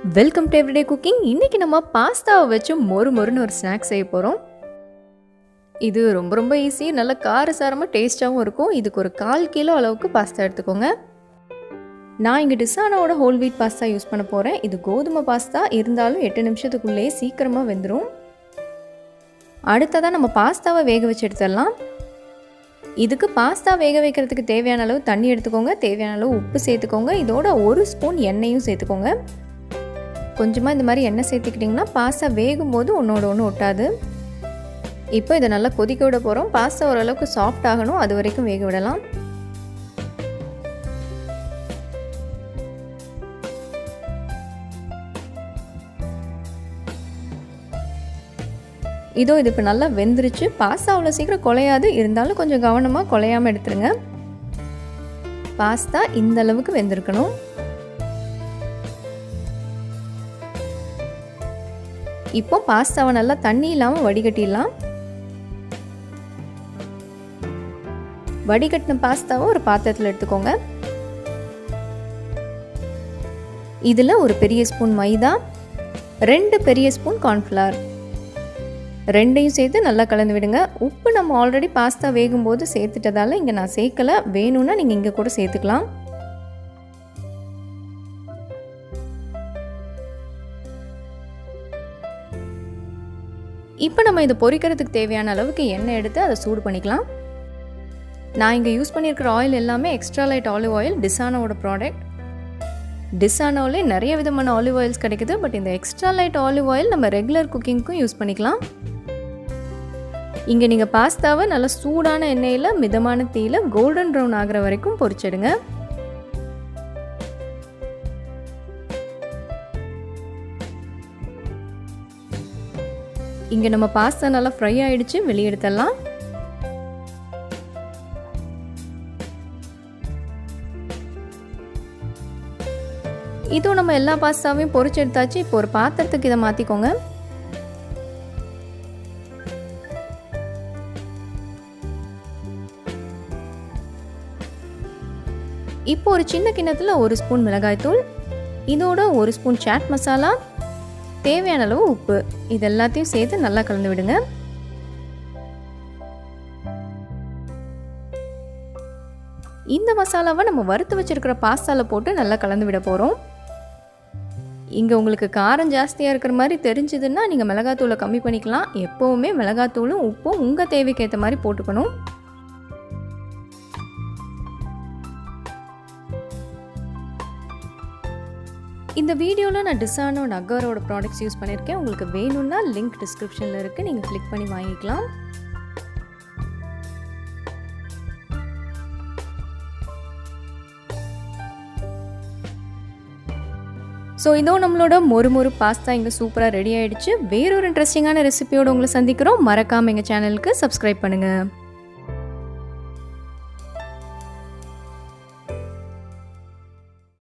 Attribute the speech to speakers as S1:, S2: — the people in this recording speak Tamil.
S1: Welcome to everyday cooking. இன்றைக்கி நம்ம பாஸ்தாவை வச்சு மொறுன்னு ஒரு ஸ்நாக்ஸ் செய்ய போகிறோம். இது ரொம்ப ஈஸி, நல்ல காரசாரமாக டேஸ்ட்டாகவும் இருக்கும். இதுக்கு ஒரு 1/4 கிலோ அளவுக்கு பாஸ்தா எடுத்துக்கோங்க. நான் இங்கே டிசானோட ஹோல் வீட் பாஸ்தா யூஸ் பண்ண போகிறேன். இது கோதுமை பாஸ்தா இருந்தாலும் 8 நிமிஷத்துக்குள்ளேயே சீக்கிரமாக வெந்துடும். அடுத்ததாக நம்ம பாஸ்தாவை வேக வச்சு எடுத்துடலாம். இதுக்கு பாஸ்தா வேக வைக்கிறதுக்கு தேவையான அளவு தண்ணி எடுத்துக்கோங்க, தேவையான அளவு உப்பு சேர்த்துக்கோங்க, இதோட 1 ஸ்பூன் எண்ணெயும் சேர்த்துக்கோங்க. கொஞ்சமாக இந்த மாதிரி எண்ணெய் சேர்த்துக்கிட்டிங்கன்னா பாஸ்தா வேகும்போது ஒன்றோட ஒன்று ஒட்டாது. இப்போ இதை நல்லா கொதிக்க விட போகிறோம். பாஸ்தா ஓரளவுக்கு சாஃப்ட் ஆகணும், அது வரைக்கும் வேக விடலாம். இது இப்போ நல்லா வெந்துருச்சு. பாஸ்தா அவ்வளோ சீக்கிரம் குலையாது, இருந்தாலும் கொஞ்சம் கவனமாக குலையாமல் எடுத்துருங்க. பாஸ்தா இந்த அளவுக்கு வெந்திருக்கணும். இப்போ பாஸ்தாவை நல்லா தண்ணி இல்லாமல் வடிகட்டிடலாம். வடிகட்டின பாஸ்தாவை ஒரு பாத்திரத்தில் எடுத்துக்கோங்க. இதில் ஒரு பெரிய ஸ்பூன் மைதா, 2 பெரிய ஸ்பூன் கார்ன்ஃப்ளவர், ரெண்டையும் சேர்த்து நல்லா கலந்து விடுங்க. உப்பு நம்ம ஆல்ரெடி பாஸ்தா வேகும்போது சேர்த்துட்டதால இங்கே நான் சேர்க்கலை, வேணும்னா நீங்கள் இங்கே கூட சேர்த்துக்கலாம். இப்போ நம்ம இதை பொரிக்கிறதுக்கு தேவையான அளவுக்கு எண்ணெய் எடுத்து அதை சூடு பண்ணிக்கலாம். நான் இங்கே யூஸ் பண்ணியிருக்கிற ஆயில் எல்லாமே எக்ஸ்ட்ரா லைட் ஆலிவ் ஆயில், டிசானோட ப்ராடக்ட். டிசானோவிலே நிறைய விதமான ஆலிவ் ஆயில்ஸ் கிடைக்குது, பட் இந்த எக்ஸ்ட்ரா லைட் ஆலிவ் ஆயில் நம்ம ரெகுலர் குக்கிங்க்கும் யூஸ் பண்ணிக்கலாம். இங்கே நீங்கள் பாஸ்தாவை நல்லா சூடான எண்ணெயில் மிதமான தீயில் கோல்டன் ப்ரௌன் ஆகிற வரைக்கும் பொரிச்சிடுங்க. இங்கே நம்ம பாஸ்தா நல்லா ஃப்ரை ஆகிடுச்சு, வெளியே எடுத்துடலாம். இதுவும் நம்ம எல்லா பாஸ்தாவையும் பொரிச்சு எடுத்தாச்சு. இப்போ ஒரு பாத்திரத்துக்கு இதை மாற்றிக்கோங்க. இப்போ ஒரு சின்ன கிண்ணத்தில் 1 ஸ்பூன் மிளகாய்த்தூள், இதோட 1 ஸ்பூன் சாட் மசாலா, தேவையான அளவு உப்பு, இது எல்லாத்தையும் சேர்த்து நல்லா கலந்து விடுங்க. இந்த மசாலாவை நம்ம வறுத்து வச்சிருக்கிற பாஸ்தால போட்டு நல்லா கலந்து விட போகிறோம். இங்கே உங்களுக்கு காரம் ஜாஸ்தியாக இருக்கிற மாதிரி தெரிஞ்சதுன்னா நீங்கள் மிளகாத்தூளை கம்மி பண்ணிக்கலாம். எப்போவுமே மிளகாத்தூளும் உப்பும் உங்கள் தேவைக்கு ஏற்ற மாதிரி போட்டுக்கணும். இந்த வீடியோவில் நான் டிசானோ அண்ட் அகாரோட ப்ராடக்ட்ஸ் யூஸ் பண்ணியிருக்கேன். உங்களுக்கு வேணும்னா லிங்க் டிஸ்கிரிப்ஷனில் இருக்குது, நீங்கள் கிளிக் பண்ணி வாங்கிக்கலாம். ஸோ இதோ நம்மளோட மொறு பாஸ்தா இங்கே சூப்பராக ரெடி ஆகிடுச்சு. வேறொரு இன்ட்ரெஸ்டிங்கான ரெசிபியோடு உங்களை சந்திக்கிறோம். மறக்காமல் எங்கள் சேனலுக்கு சப்ஸ்கிரைப் பண்ணுங்கள்.